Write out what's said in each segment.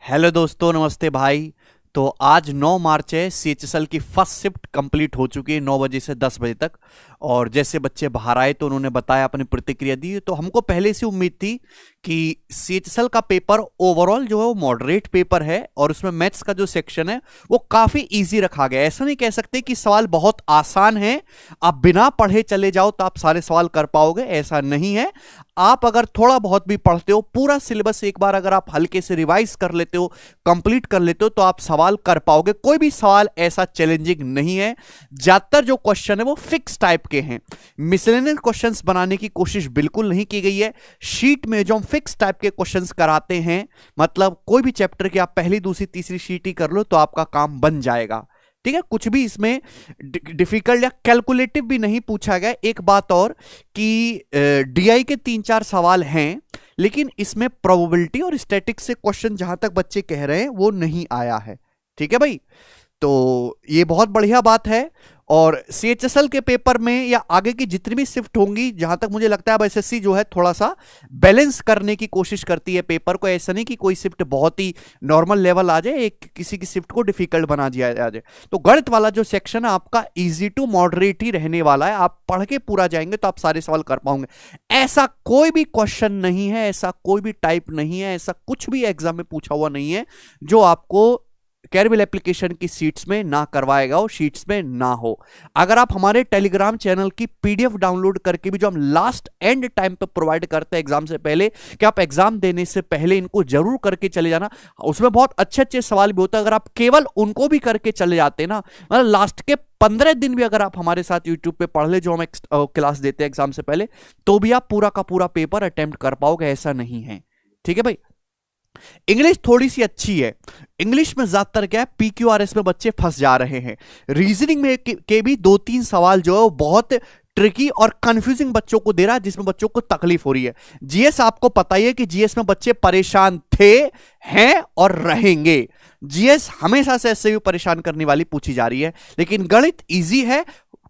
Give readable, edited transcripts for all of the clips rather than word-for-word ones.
Hello दोस्तों, नमस्ते भाई। तो आज 9 मार्च है। सीएचएसएल की फर्स्ट शिफ्ट कंप्लीट हो चुकी है 9 बजे से 10 बजे तक। और जैसे बच्चे बाहर आए तो उन्होंने बताया, अपनी प्रतिक्रिया दी। तो हमको पहले से उम्मीद थी कि सीएचएसएल का पेपर ओवरऑल जो है वो मॉडरेट पेपर है और उसमें मैथ्स का जो सेक्शन है वो काफी इजी रखा गया है। ऐसा नहीं कह सकते कि सवाल बहुत आसान है, आप बिना पढ़े चले जाओ तो आप सारे सवाल कर पाओगे, ऐसा नहीं है। आप अगर थोड़ा बहुत भी पढ़ते हो, पूरा सिलेबस एक बार अगर आप हल्के से रिवाइज कर लेते हो, कंप्लीट कर लेते हो, तो आप सवाल कर पाओगे। कोई भी सवाल ऐसा चैलेंजिंग नहीं है। ज्यादातर जो क्वेश्चन है वो फिक्स टाइप के हैं। मिसलेनियस क्वेश्चंस बनाने की कोशिश बिल्कुल नहीं की गई है। शीट में जो हम फिक्स टाइप के क्वेश्चंस कराते हैं, मतलब कोई भी चैप्टर की आप पहली दूसरी तीसरी शीट ही कर लो तो आपका काम बन जाएगा। ठीक है, कुछ भी इसमें डिफिकल्ट या कैलकुलेटिव भी नहीं पूछा गया। एक बात और कि डीआई के 3-4 सवाल हैं, लेकिन इसमें प्रोबेबिलिटी और स्टैटिक्स से क्वेश्चन जहां तक बच्चे कह रहे हैं वो नहीं आया है। ठीक है भाई, तो ये बहुत बढ़िया बात है। और सीएचएसएल के पेपर में या आगे की जितनी भी शिफ्ट होंगी, जहां तक मुझे लगता है अब एसएससी जो है थोड़ा सा बैलेंस करने की कोशिश करती है पेपर को। ऐसा नहीं कि कोई शिफ्ट बहुत ही नॉर्मल लेवल आ जाए, एक किसी की शिफ्ट को डिफिकल्ट बना दिया जाए। तो गणित वाला जो सेक्शन है आपका इजी टू मॉडरेट ही रहने वाला है। आप पढ़ के पूरा जाएंगे तो आप सारे सवाल कर पाओगे। ऐसा कोई भी क्वेश्चन नहीं है, ऐसा कोई भी टाइप नहीं है, ऐसा कुछ भी एग्जाम में पूछा हुआ नहीं है जो आपको कैरबिल एप्लीकेशन की शीट्स में ना करवाएगा हो, शीट्स में ना हो। अगर आप हमारे टेलीग्राम चैनल की पीडीएफ डाउनलोड करके भी, जो हम लास्ट एंड टाइम पे प्रोवाइड करते हैं एग्जाम से पहले, कि आप एग्जाम देने से पहले इनको जरूर करके चले जाना। उसमें बहुत अच्छे अच्छे सवाल भी होते हैं। अगर आप केवल उनको भी करके चले जाते ना, मतलब लास्ट के 15 दिन भी अगर आप हमारे साथ यूट्यूब पे पढ़ ले, जो हम क्लास देते हैं एग्जाम से पहले, तो भी आप पूरा का पूरा पेपर अटेम्प्ट कर पाओगे, ऐसा नहीं है। ठीक है भाई। इंग्लिश थोड़ी सी अच्छी है। इंग्लिश में ज्यादातर क्या है, पीक्यूआरएस में बच्चे फंस जा रहे हैं। रीजनिंग में के भी 2-3 सवाल जो है वो बहुत ट्रिकी और कंफ्यूजिंग बच्चों को दे रहा है, जिसमें बच्चों को तकलीफ हो रही है। जीएस आपको पता ही है कि जीएस में बच्चे परेशान थे, हैं और रहेंगे। जीएस हमेशा से ऐसे भी परेशान करने वाली पूछी जा रही है, लेकिन गणित इजी है।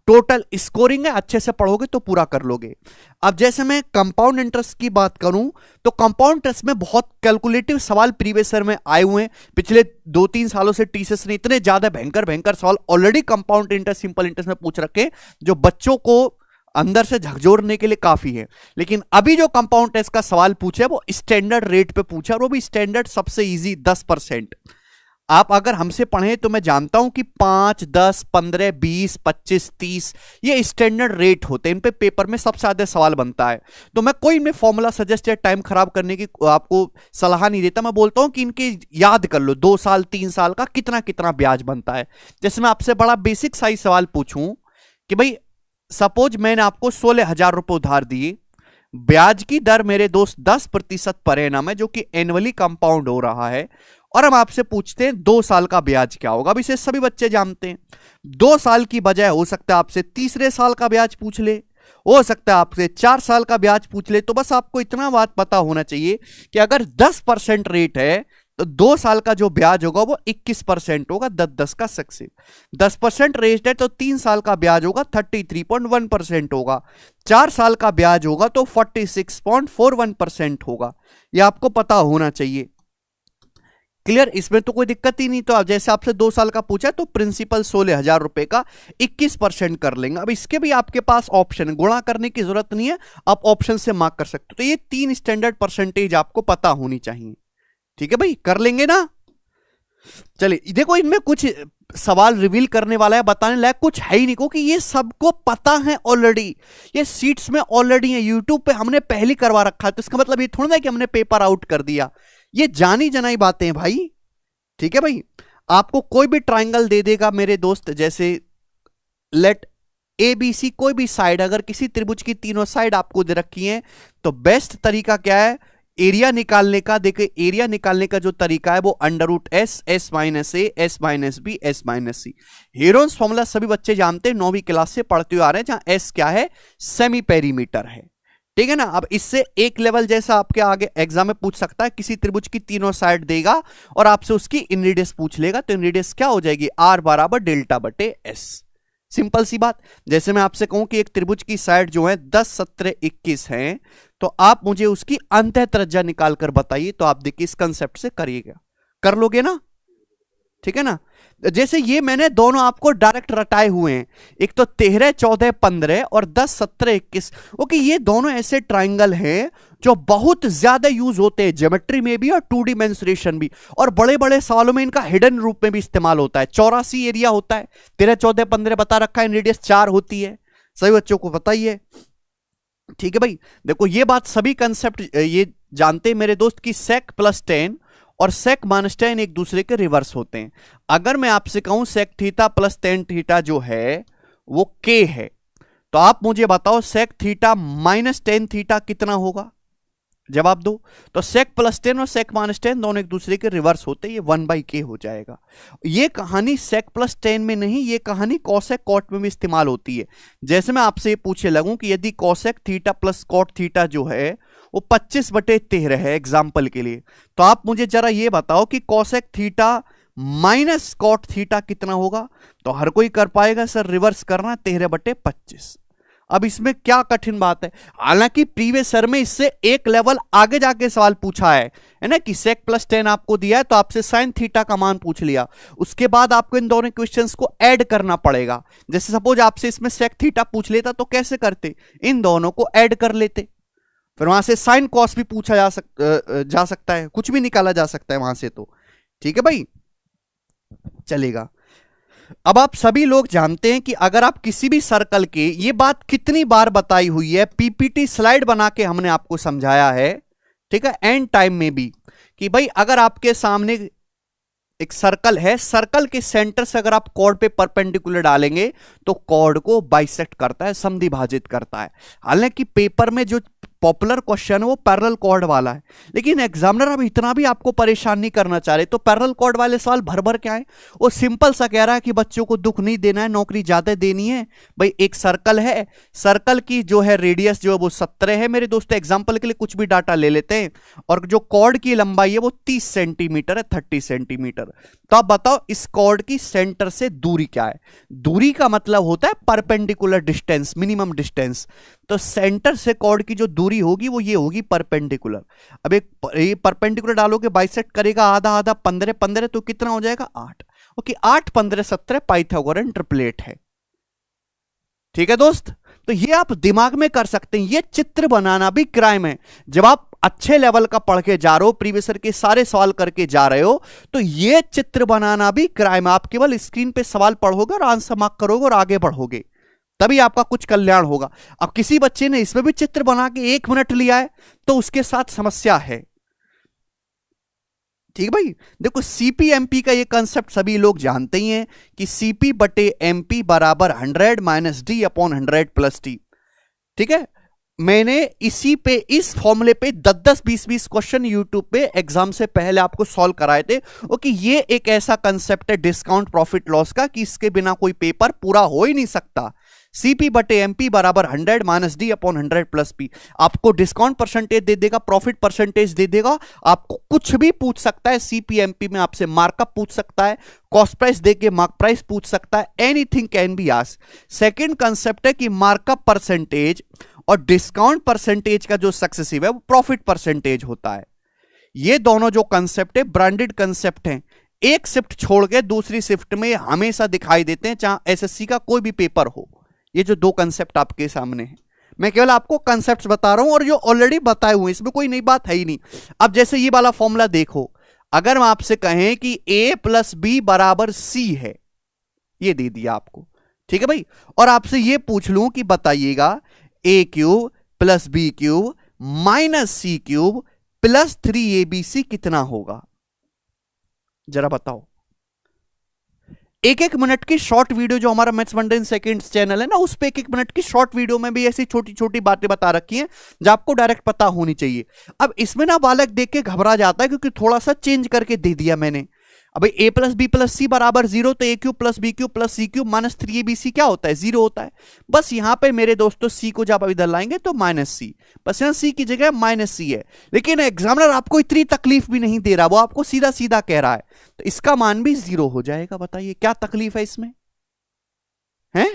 टोटल स्कोरिंग है, अच्छे से पढ़ोगे तो पूरा कर लोगे। अब जैसे मैं कंपाउंड इंटरेस्ट की बात करूं, तो कंपाउंड इंटरेस्ट में बहुत कैलकुलेटिव सवाल प्रीवियस ईयर में आए हुए हैं। पिछले 2-3 सालों से टीसीएस ने इतने ज्यादा भयंकर भयंकर सवाल already compound interest, simple interest में पूछ रखे, जो बच्चों को अंदर से झकझोरने के लिए काफी है। लेकिन अभी जो कंपाउंड टेस्ट का सवाल पूछे वो स्टैंडर्ड रेट पे पूछा, और वो भी स्टैंडर्ड सबसे इजी 10%। आप अगर हमसे पढ़े तो मैं जानता हूं कि 5, 10, 15, 20, 25, 30 ये स्टैंडर्ड रेट होते हैं। इन पे पेपर में सबसे ज्यादा सवाल बनता है। तो मैं कोई इनमें फॉर्मूला सजेस्ट या टाइम खराब करने की आपको सलाह नहीं देता। मैं बोलता हूं कि इनके याद कर लो, 2 साल 3 साल का कितना कितना ब्याज बनता है। जैसे मैं आपसे बड़ा बेसिक साइज सवाल पूछूं कि भाई सपोज मैंने आपको 16,000 रुपए उधार दिए, ब्याज की दर मेरे दोस्त 10% पर एनम है, जो कि एनुअली कंपाउंड हो रहा है, और हम आपसे पूछते हैं 2 साल का ब्याज क्या होगा। अब इसे सभी बच्चे जानते हैं। 2 साल की बजाय हो सकता है आपसे तीसरे साल का ब्याज पूछ ले, हो सकता है आपसे 4 साल का ब्याज पूछ ले। तो बस आपको इतना बात पता होना चाहिए कि अगर 10% रेट है तो 2 साल का जो ब्याज होगा वो 21% होगा। 10-10 का सक्सेस, 10% रेट है तो 3 साल का ब्याज होगा 33.1% होगा। 4 साल का ब्याज होगा तो 46.41% होगा। ये आपको पता होना चाहिए। क्लियर, इसमें तो कोई दिक्कत ही नहीं। तो अब जैसे आपसे 2 साल का पूछा तो प्रिंसिपल 16,000 रुपए का 21% कर लेंगे। अब इसके भी आपके पास ऑप्शन, गुणा करने की जरूरत नहीं है, आप ऑप्शन से मार्क कर सकते हो। तो ये 3 स्टैंडर्ड परसेंटेज आपको पता होनी चाहिए। ठीक है भाई, कर लेंगे ना। चलिए देखो, इनमें कुछ सवाल रिवील करने वाला है, बताने लायक कुछ है ही नहीं, क्योंकि ये सबको पता है ऑलरेडी। ये सीट्स में ऑलरेडी है, यूट्यूब पे हमने पहले करवा रखा है। तो इसका मतलब ये थोड़ा ना कि हमने पेपर आउट कर दिया। ये जानी जनाई बातें हैं भाई। ठीक है भाई, आपको कोई भी ट्राइंगल दे देगा मेरे दोस्त, जैसे लेट ABC कोई भी साइड, अगर किसी त्रिभुज की तीनों साइड आपको दे रखी है, तो बेस्ट तरीका क्या है एरिया निकालने का। देखिए, एरिया निकालने का जो तरीका है वो √S, S - A, S - B, S - C। Heron's formula सभी बच्चे जानते हैं, 9वीं क्लास से पढ़ते हुए आ रहे हैं, जहां S क्या है, सेमी पेरीमीटर है। ठीक है ना। अब इससे एक लेवल जैसा आपके आगे एग्जाम में पूछ सकता है, किसी त्रिभुज की तीनों साइड देगा और आपसे उसकी इन रेडियस पूछ लेगा, तो इन रेडियस क्या हो जाएगी, R = δ/S। सिंपल सी बात। जैसे मैं आपसे कहूं कि एक त्रिभुज की साइड जो है 10, 17, 21 है, तो आप मुझे उसकी अंतः त्रिज्या निकाल कर बताइए। तो आप देखिए इस कंसेप्ट से करिएगा। कर लोगे ना, ठीक है ना। जैसे ये मैंने दोनों आपको डायरेक्ट रटाए हुए हैं, एक तो 13, 14, 15 और 10, 17, 21। ओके, ये दोनों ऐसे ट्राइंगल हैं जो बहुत ज्यादा यूज होते हैं ज्योमेट्री में भी और 2D मेंसुरेशन भी, और बड़े बड़े सवालों में इनका हिडन रूप में भी इस्तेमाल होता है। 84 एरिया होता है, 13, 14, 15 बता रखा है, रेडियस 4 होती है, सभी बच्चों को पता ही है, ठीक है भाई। देखो ये बात सभी कंसेप्ट ये जानते हैं मेरे दोस्त कि sec प्लस 10 और sec माइनस 10 एक दूसरे के रिवर्स होते हैं। अगर मैं आपसे कहूं sec थीटा प्लस 10 थीटा जो है वो k है, तो आप मुझे बताओ sec थीटा माइनस 10 थीटा कितना होगा, जवाब दो। तो sec प्लस 10 और sec माइनस 10 दोनों एक दूसरे के रिवर्स होते हैं, ये 1/k हो जाएगा। ये कहानी sec प्लस 10 में नहीं, ये कहानी cosec cot में भी इस्तेमाल होती है। जैसे मैं आपसे ये पूछे लगूं कि यदि cosec theta plus cot theta जो है वो 25/13 है एग्जाम्पल के लिए, तो आप मुझे जरा ये बताओ कि cosec theta minus cot theta कितना होगा। तो हर कोई कर पाएगा सर रिवर्स करना, 13/25। अब इसमें क्या कठिन बात है, हालांकि प्रीवियस ईयर में इससे एक लेवल आगे जाके सवाल पूछा है ना, कि sec प्लस 10 आपको दिया है तो आपसे sin थीटा का मान पूछ लिया, उसके बाद आपको इन दोनों क्वेश्चंस को ऐड करना पड़ेगा। जैसे सपोज आपसे इसमें sec थीटा पूछ लेता तो कैसे करते, इन दोनों को ऐड कर लेते, फिर वहां से sin cos भी पूछा जा सकता है, कुछ भी निकाला जा सकता है वहां से, तो ठीक है भाई, चलेगा। अब आप सभी लोग जानते हैं कि अगर आप किसी भी सर्कल के, ये बात कितनी बार बताई हुई है, पीपीटी स्लाइड बना के हमने आपको समझाया है, ठीक है, एंड टाइम में भी, कि भाई अगर आपके सामने एक सर्कल है, सर्कल के सेंटर से अगर आप कॉर्ड पे परपेंडिकुलर डालेंगे तो कॉर्ड को बाइसेक्ट करता है, समद्विभाजित करता है। हालांकि पेपर में जो पॉपुलर क्वेश्चन है वो पैरेलल कॉर्ड वाला है, लेकिन एग्जामिनर अब इतना भी आपको परेशान नहीं करना चाह रहे, तो पैरेलल कॉर्ड वाले सवाल भर भर के आए। वो सिंपल सा कह रहा है कि बच्चों को दुख नहीं देना है, नौकरी ज्यादा देनी है। भाई एक सर्कल है, सर्कल की जो है रेडियस जो है वो 17 है मेरे दोस्तों, एग्जाम्पल के लिए कुछ भी डाटा ले लेते हैं, और जो कॉर्ड की लंबाई है वो 30 सेंटीमीटर है, 30 सेंटीमीटर। तो आप बताओ इस कॉर्ड की सेंटर से दूरी क्या है। दूरी का मतलब होता है परपेंडिकुलर डिस्टेंस, मिनिमम डिस्टेंस। तो सेंटर से कॉर्ड की जो दूरी होगी वो ये होगी परपेंडिकुलर। अब एक परपेंडिकुलर डालोगे बाइसेक्ट करेगा आधा आधा, 15 15, तो कितना हो जाएगा 8। ओके, 8 15 17 पाइथागोरन ट्रिपलेट है, ठीक है दोस्त। तो ये आप दिमाग में कर सकते हैं, ये चित्र बनाना भी क्राइम है। जब आप अच्छे लेवल का पढ़ के जा रहे हो, प्रीवियस ईयर के सारे सवाल करके जा रहे हो, तो ये चित्र बनाना भी क्राइम है। आप केवल स्क्रीन पे सवाल पढ़ोगे और आंसर मार्क करोगे और आगे बढ़ोगे, तभी आपका कुछ कल्याण होगा। अब किसी बच्चे ने इसमें भी चित्र बना के 1 मिनट लिया है तो उसके साथ समस्या है, ठीक है भाई। देखो सीपीएमपी का ये कंसेप्ट सभी लोग जानते ही हैं कि सीपी बटे एमपी बराबर 100 minus D upon 100 plus T, ठीक है। मैंने इसी पे, इस फॉर्मूले पे 10-10, 20-20 क्वेश्चन यूट्यूब पे एग्जाम से पहले आपको सॉल्व कराए थे। ओके, ये एक ऐसा कंसेप्ट है डिस्काउंट प्रॉफिट लॉस का कि इसके बिना कोई पेपर पूरा हो ही नहीं सकता। सीपी बटे एमपी बराबर 100 minus D upon 100 plus P. आपको डिस्काउंट परसेंटेज दे देगा, प्रॉफिट परसेंटेज दे देगा, आपको कुछ भी पूछ सकता है। सीपीएमपी में आपसे मार्कअप पूछ सकता है, कॉस्ट प्राइस देके मार्क प्राइस पूछ सकता है, anything can be asked. Second concept है कि मार्कअप परसेंटेज और डिस्काउंट परसेंटेज का जो सक्सेसिव है वो प्रॉफिट परसेंटेज होता है। ये दोनों जो कंसेप्ट है ब्रांडेड कंसेप्ट हैं, एक शिफ्ट छोड़ के दूसरी शिफ्ट में हमेशा दिखाई देते हैं, चाहे एसएससी का कोई भी पेपर हो। ये जो दो कंसेप्ट आपके सामने हैं, मैं केवल आपको कंसेप्ट्स बता रहा हूं और जो ऑलरेडी बताए हुए, इसमें कोई नई बात है ही नहीं। अब जैसे ये वाला फॉर्मूला देखो, अगर हम आपसे कहें कि a प्लस बी बराबर c है, ये दे दिया आपको, ठीक है भाई, और आपसे ये पूछ लूं कि बताइएगा a cube plus B cube minus C cube plus 3abc कितना होगा, जरा बताओ। एक एक मिनट की शॉर्ट वीडियो जो हमारा maths wonder in seconds channel है ना, उस पे एक एक मिनट की शॉर्ट वीडियो में भी ऐसी छोटी छोटी बातें बता रखी हैं जो आपको डायरेक्ट पता होनी चाहिए। अब इसमें ना बालक देख के घबरा जाता है क्योंकि थोड़ा सा चेंज करके दे दिया मैंने। अब a plus B plus C बराबर 0, तो a cube plus B cube plus C cube minus 3abc क्या होता है, 0 होता है। बस यहां पे मेरे दोस्तों c को जब इधर लाएंगे तो माइनस सी, बस यहां c की जगह माइनस सी है। लेकिन एग्जामिनर आपको इतनी तकलीफ भी नहीं दे रहा, वो आपको सीधा सीधा कह रहा है, तो इसका मान भी 0 हो जाएगा। बताइए क्या तकलीफ है इसमें, है?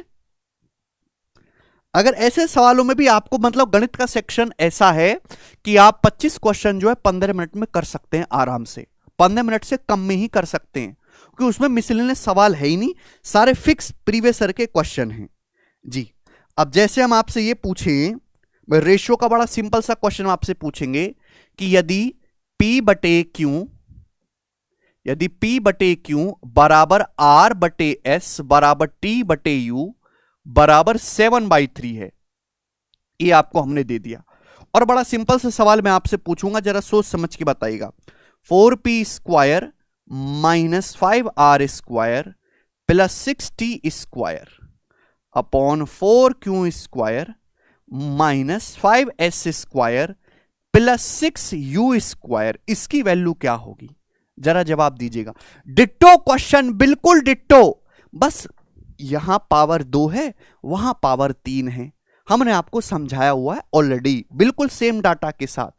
अगर ऐसे सवालों में भी आपको, मतलब गणित का सेक्शन ऐसा है कि आप 25 क्वेश्चन जो है 15 मिनट में कर सकते हैं आराम से, 15 मिनट से कम में ही कर सकते हैं, क्योंकि उसमें मिसलेनियस सवाल है ही नहीं, सारे फिक्स प्रीवियस ईयर के क्वेश्चन हैं जी। अब जैसे हम आपसे ये पूछें, रेशियो का बड़ा सिंपल सा क्वेश्चन आपसे पूछेंगे कि यदि P/Q बराबर R/S बराबर T/U बराबर 7/3 है, ये आपको हमने दे दिया। और बड़ा सिंपल सा सवाल मैं आपसे पूछूंगा, जरा सोच समझ के बताइएगा। 4P² minus 5R² plus 6T² upon 4Q² minus 5S² plus 6U², इसकी वैल्यू क्या होगी? जरा जवाब दीजिएगा। डिट्टो क्वेश्चन, बिल्कुल डिट्टो, बस यहां पावर 2 है, वहां पावर 3 है। हमने आपको समझाया हुआ है ऑलरेडी, बिल्कुल सेम डाटा के साथ।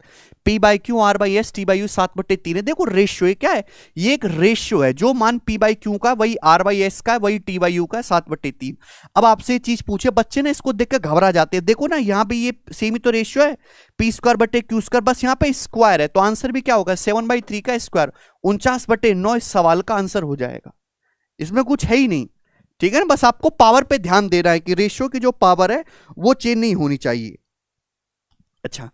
P/Q R/S T/U 7/3 है। देखो रेशियो ये क्या है, ये एक रेशियो है, जो मान P/Q का वही R/S का है, वही T/U का 7/3। अब आपसे चीज पूछे, बच्चे ना इसको देख के घबरा जाते हैं। देखो ना यहाँ पे ये सेम ही तो रेशियो है, P²/Q², बस यहाँ पे स्क्वायर है, तो आंसर भी क्या होगा 7/3 का स्क्वायर, 49/9 इस सवाल का आंसर हो जाएगा। इसमें कुछ है ही नहीं, ठीक है ना। बस आपको पावर पे ध्यान देना है कि रेशियो की जो पावर है वो चेंज नहीं होनी चाहिए। अच्छा,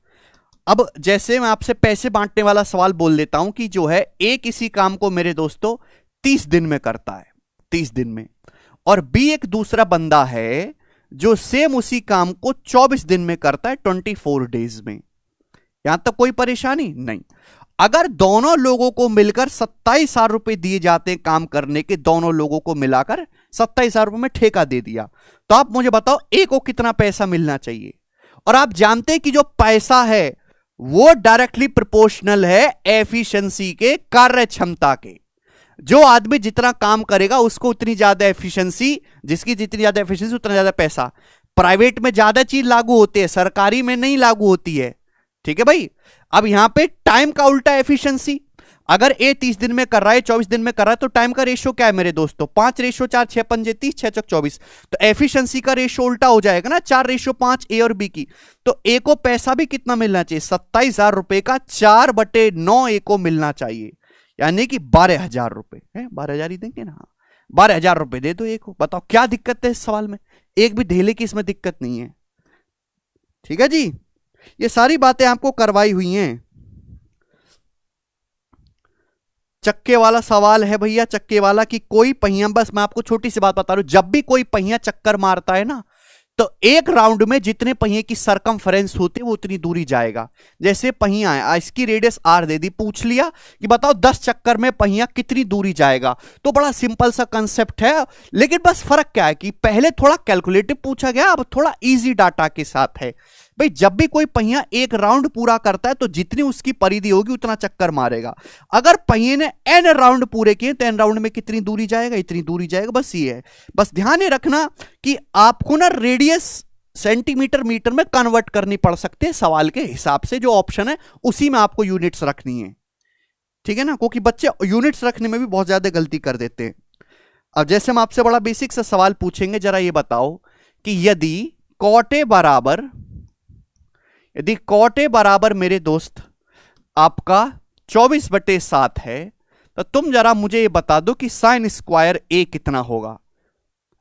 अब जैसे मैं आपसे पैसे बांटने वाला सवाल बोल देता हूं कि जो है ए किसी काम को मेरे दोस्तों 30 दिन में करता है, 30 दिन में, और बी एक दूसरा बंदा है जो सेम उसी काम को 24 दिन में करता है, 24 डेज में। यहां तक कोई परेशानी नहीं। अगर दोनों लोगों को मिलकर 27,000 रुपए दिए जाते हैं काम करने के, दोनों लोगों को मिलाकर 27,000 रुपए में ठेका दे दिया, तो आप मुझे बताओ ए को कितना पैसा मिलना चाहिए? और आप जानते हैं कि जो पैसा है वो डायरेक्टली प्रोपोर्शनल है एफिशिएंसी के, कार्य क्षमता के। जो आदमी जितना काम करेगा उसको उतनी ज्यादा एफिशिएंसी, जिसकी जितनी ज्यादा एफिशिएंसी उतना ज्यादा पैसा। प्राइवेट में ज्यादा चीज लागू होती है, सरकारी में नहीं लागू होती है, ठीक है भाई। अब यहां पे टाइम का उल्टा एफिशिएंसी, अगर ए 30 दिन में कर रहा है, 24 दिन में कर रहा है, तो टाइम का रेशियो क्या है मेरे दोस्तों? 5/4, 6 पंजे 30, 6 चौक 24। तो एफिशिएंसी का रेशियो उल्टा हो जाएगा ना, 4/5 ए और बी की। तो ए को पैसा भी कितना मिलना चाहिए? 27,000 रुपए का 4/9 ए को मिलना चाहिए, यानी कि 12,000 रुपए है। 12,000 ही देंगे ना, 12,000 रुपए दे दो ए को। बताओ क्या दिक्कत है इस सवाल में? एक भी ढेले की इसमें दिक्कत नहीं है, ठीक है जी। ये सारी बातें आपको करवाई हुई हैं। चक्के वाला सवाल है भैया, चक्के वाला कि कोई पहिया, बस मैं आपको छोटी सी बात बता रहा हूं, जब भी कोई पहिया चक्कर मारता है ना, तो एक राउंड में जितने पहिए की सरकमफ्रेंस होती है वो उतनी दूरी जाएगा। जैसे पहिया है, इसकी रेडियस r दे दी, पूछ लिया कि बताओ 10 चक्कर में पहिया कितनी दूरी जाएगा। तो बड़ा सिंपल सा कंसेप्ट है, लेकिन बस फर्क क्या है कि पहले थोड़ा कैलकुलेटिव पूछा गया, अब थोड़ा इजी डाटा के साथ है। भाई जब भी कोई पहिया एक राउंड पूरा करता है तो जितनी उसकी परिधि होगी उतना चक्कर मारेगा। अगर पहिए ने n राउंड पूरे किए तो n राउंड में कितनी दूरी जाएगा? इतनी दूरी जाएगा, बस ये है। बस ध्यान ये रखना कि आपको ना रेडियस सेंटीमीटर मीटर में कन्वर्ट करनी पड़ सकती है सवाल के हिसाब से, जो ऑप्शन है उसी में आपको यूनिट्स रखनी है, ठीक है ना, क्योंकि बच्चे यूनिट्स रखने में भी बहुत ज्यादा गलती कर देते हैं। अब जैसे हम आपसे बड़ा बेसिक सा सवाल पूछेंगे, जरा ये बताओ कि यदि कॉट ए बराबर मेरे दोस्त आपका 24/7 है, तो तुम जरा मुझे ये बता दो कि साइन स्क्वायर ए कितना होगा?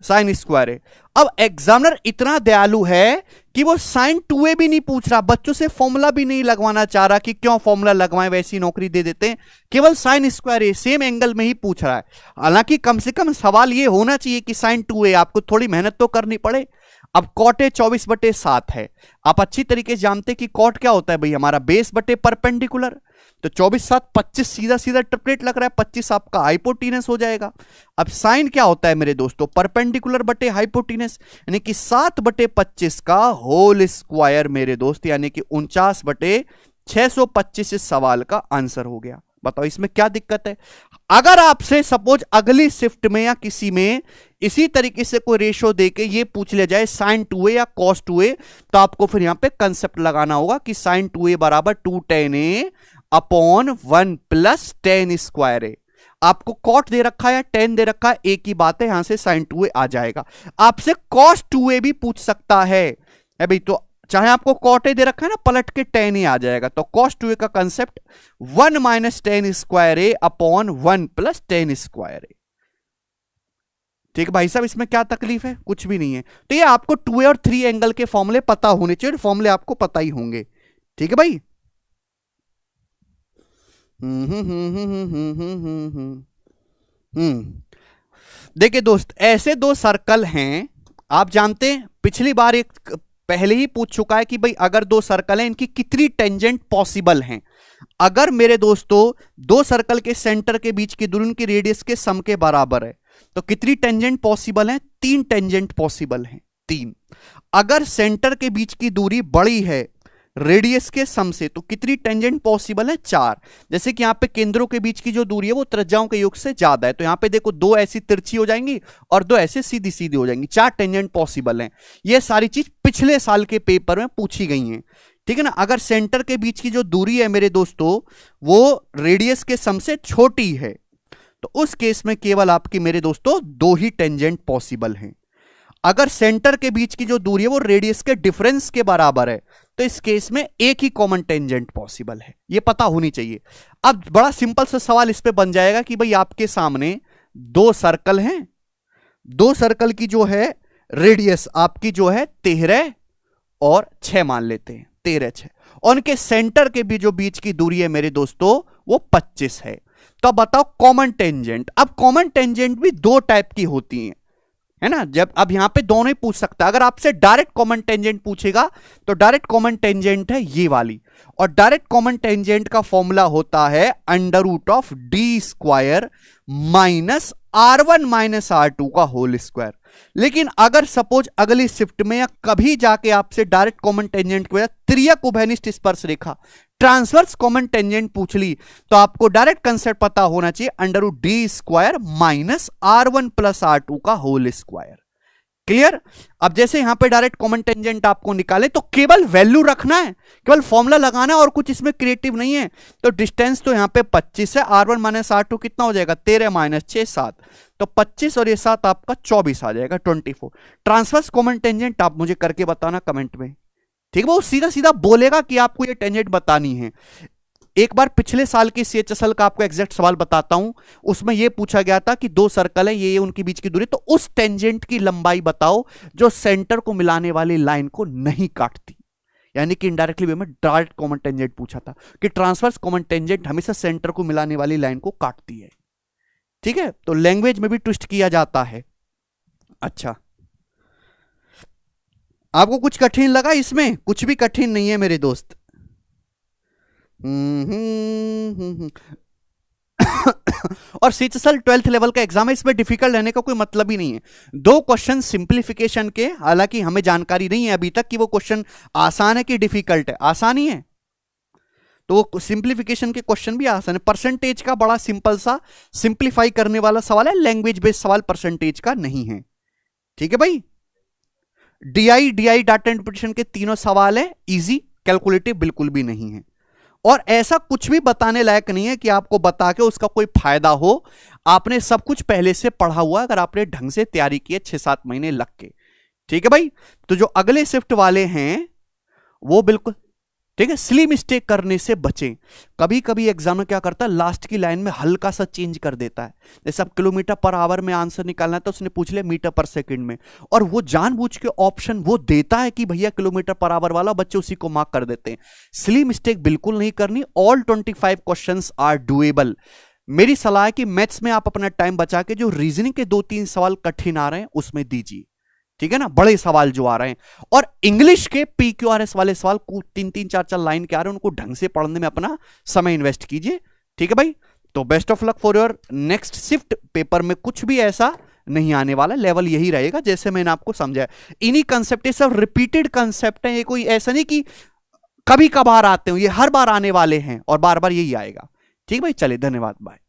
साइन स्क्वायर ए। अब एग्जामिनर इतना दयालु है कि वो साइन 2a भी नहीं पूछ रहा, बच्चों से फॉर्मूला भी नहीं लगवाना चाह रहा कि क्यों फॉर्मूला लगवाएं, वैसी नौकरी दे देते हैं, केवल साइन स्क्वायर ए सेम एंगल में ही पूछ रहा है। हालांकि कम से कम सवाल ये होना चाहिए कि साइन 2a, आपको थोड़ी मेहनत तो करनी पड़े। अब कॉट ए 24/7 है, आप अच्छी तरीके से जानते हैं कि कॉट क्या होता है भाई, हमारा बेस बटे परपेंडिकुलर। तो 24/7 25 सीधा सीधा ट्रिपलेट लग रहा है, 25 आपका हाइपोटीनस हो जाएगा। अब साइन क्या होता है मेरे दोस्तों? परपेंडिकुलर बटे हाइपोटीनस, यानी कि 7/25 का होल स्क्वायर मेरे दोस्त, यानी कि 49/625 इस सवाल का आंसर हो गया। बताओ इसमें क्या दिक्कत है? अगर आपसे सपोज अगली शिफ्ट में या किसी में इसी तरीके से कोई रेशो देके ये पूछ लिया जाए साइन 2a या कॉस 2a, तो आपको फिर यहां पे कंसेप्ट लगाना होगा कि साइन 2a बराबर 2 tan a upon 1 plus tan square a। आपको कॉट दे रखा है या टेन दे रखा है, एक ही बात है, यहां से साइन 2a आ जाएगा। आपसे कॉस 2a भी पूछ सकता है भाई, तो चाहे आपको कॉट ए दे रखा है ना, पलट के tan ए आ जाएगा। तो cos 2a का कंसेप्ट 1 माइनस tan स्क्वायर ए अपॉन 1 प्लस tan स्क्वायर ए। ठीक है भाई साहब, इसमें क्या तकलीफ है? कुछ भी नहीं है। तो ये आपको 2a और 3 एंगल के फॉर्मूले पता होने चाहिए, फॉर्मूले आपको पता ही होंगे। ठीक है भाई। देखिए दोस्त, ऐसे दो सर्कल हैं, आप जानते हैं पिछली बार एक पहले ही पूछ चुका है कि भाई अगर दो सर्कल हैं इनकी कितनी टेंजेंट पॉसिबल हैं। अगर मेरे दोस्तों दो सर्कल के सेंटर के बीच की दूरी उनकी रेडियस के सम के बराबर है तो कितनी टेंजेंट पॉसिबल है? 3 टेंजेंट पॉसिबल हैं, 3। अगर सेंटर के बीच की दूरी बड़ी है रेडियस के सम से तो कितनी टेंजेंट पॉसिबल है? 4। जैसे कि यहां पे केंद्रों के बीच की जो दूरी है वो त्रिज्याओं के योग से ज्यादा है, तो यहां पे देखो 2 ऐसी तिरछी हो जाएंगी और 2 ऐसे सीधी सीधी हो जाएंगी, 4 टेंजेंट पॉसिबल हैं। ये सारी चीज पिछले साल के पेपर में पूछी गई हैं। ठीक है ना। अगर सेंटर के बीच की जो दूरी है मेरे दोस्तों वो रेडियस के सम से छोटी है तो उस केस में केवल आपकी मेरे दोस्तों 2 ही टेंजेंट पॉसिबल हैं। अगर सेंटर के बीच की जो दूरी है वो रेडियस के डिफरेंस के बराबर है तो इस केस में एक ही कॉमन टेंजेंट पॉसिबल है। ये पता होनी चाहिए। अब बड़ा सिंपल सा सवाल इस पे बन जाएगा कि भाई आपके सामने 2 सर्कल हैं, 2 सर्कल की जो है रेडियस आपकी जो है 13 और 6 मान लेते हैं, 13, 6, और उनके सेंटर के भी जो बीच की दूरी है मेरे दोस्तों वो 25 है। तो बताओ कॉमन टेंजेंट। अब कॉमन टेंजेंट भी 2 टाइप की होती हैं, है ना। जब अब यहां पे दोनों ही पूछ सकता है। अगर आपसे डायरेक्ट कॉमन टेंजेंट पूछेगा तो डायरेक्ट कॉमन टेंजेंट है ये वाली, और डायरेक्ट कॉमन टेंजेंट का फॉर्मूला होता है under root of D square minus R1 minus R2 का होल स्क्वायर। लेकिन अगर सपोज अगली शिफ्ट में या कभी जाके आपसे डायरेक्ट कॉमन टेंजेंट को त्रियक उभयनिष्ठ स्पर्श रेखा ट्रांसवर्स कॉमन टेंजेंट पूछ ली तो आपको डायरेक्ट कंसेप्ट पता होना चाहिए under root D square minus R1 plus R2 का होल स्क्वायर। क्लियर। अब जैसे यहां पे डायरेक्ट कॉमन टेंजेंट आपको निकाले तो केवल वैल्यू रखना है, केवल फॉर्मूला लगाना है और कुछ इसमें क्रिएटिव नहीं है। तो डिस्टेंस तो यहां पे 25 है, R1 माइनस R2 कितना हो जाएगा? 13 माइनस 6 7, तो 25 और ये 7 आपका 24 आ जाएगा, 24। ट्रांसवर्स कॉमन टेंजेंट आप मुझे करके बताना कमेंट में। ठीक है, वो सीधा सीधा बोलेगा कि आपको ये टेंजेंट बतानी है। एक बार पिछले साल के CHSL का आपको एग्जैक्ट सवाल बताता हूं, उसमें यह पूछा गया था कि 2 सर्कल है, ये उनके बीच की दूरी, तो उस टेंजेंट की लंबाई बताओ जो सेंटर को मिलाने वाली लाइन को नहीं काटती। यानी कि इनडायरेक्टली वे में डायरेक्ट कॉमन टेंजेंट पूछा था कि ट्रांसवर्स कॉमन टेंजेंट हमेशा सेंटर को मिलाने वाली लाइन को काटती है। ठीक है, तो लैंग्वेज में भी ट्विस्ट किया जाता है। अच्छा, आपको कुछ कठिन लगा इसमें? कुछ भी कठिन नहीं है मेरे दोस्त। और CHSL 12th लेवल का एग्जाम है, इसमें डिफिकल्ट रहने का कोई मतलब ही नहीं है। 2 क्वेश्चन सिंप्लीफिकेशन के, हालांकि हमें जानकारी नहीं है अभी तक कि वो क्वेश्चन आसान है कि डिफिकल्ट है। आसान ही है तो वो सिंप्लीफिकेशन के क्वेश्चन भी आसान है। परसेंटेज का बड़ा सिंपल सा सिंप्लीफाई करने वाला सवाल है, लैंग्वेज बेस्ड सवाल परसेंटेज का नहीं है। ठीक है भाई। DI डाटा इंटरप्रिटेशन के तीनों सवाल है इजी, कैलकुलेटिव बिल्कुल भी नहीं है। और ऐसा कुछ भी बताने लायक नहीं है कि आपको बता के उसका कोई फायदा हो। आपने सब कुछ पहले से पढ़ा हुआ, अगर आपने ढंग से तैयारी की है 6-7 महीने लग के। ठीक है भाई। तो जो अगले शिफ्ट वाले हैं वो बिल्कुल ठीक है, सिली मिस्टेक करने से बचें। कभी कभी एग्जाम में क्या करता है, लास्ट की लाइन में हल्का सा चेंज कर देता है। जैसे अब किलोमीटर पर आवर में आंसर निकालना है तो उसने पूछ लिया मीटर पर सेकंड में, और वो जानबूझ के ऑप्शन वो देता है कि भैया किलोमीटर पर आवर वाला, बच्चे उसी को मार्क कर देते हैं। सिली मिस्टेक बिल्कुल नहीं करनी। All 25 questions are doable. मेरी सलाह है कि मैथ्स में आप अपना टाइम बचा के जो रीजनिंग के 2-3 सवाल कठिन आ रहे हैं उसमें दीजिए। ठीक है ना, बड़े सवाल जो आ रहे हैं। और इंग्लिश के PQRS वाले सवाल 3-3, 4-4 लाइन के आ रहे हैं, उनको ढंग से पढ़ने में अपना समय इन्वेस्ट कीजिए। ठीक है भाई। तो best of luck for your next shift. Paper में कुछ भी ऐसा नहीं आने वाला, लेवल यही रहेगा जैसे मैंने आपको समझाया। इन्हीं कंसेप्ट, सब रिपीटेड कंसेप्ट है, ये कोई ऐसा नहीं कि कभी कभार आते हो, ये हर बार आने वाले हैं और बार बार यही आएगा। ठीक भाई, चलिए धन्यवाद, बाय।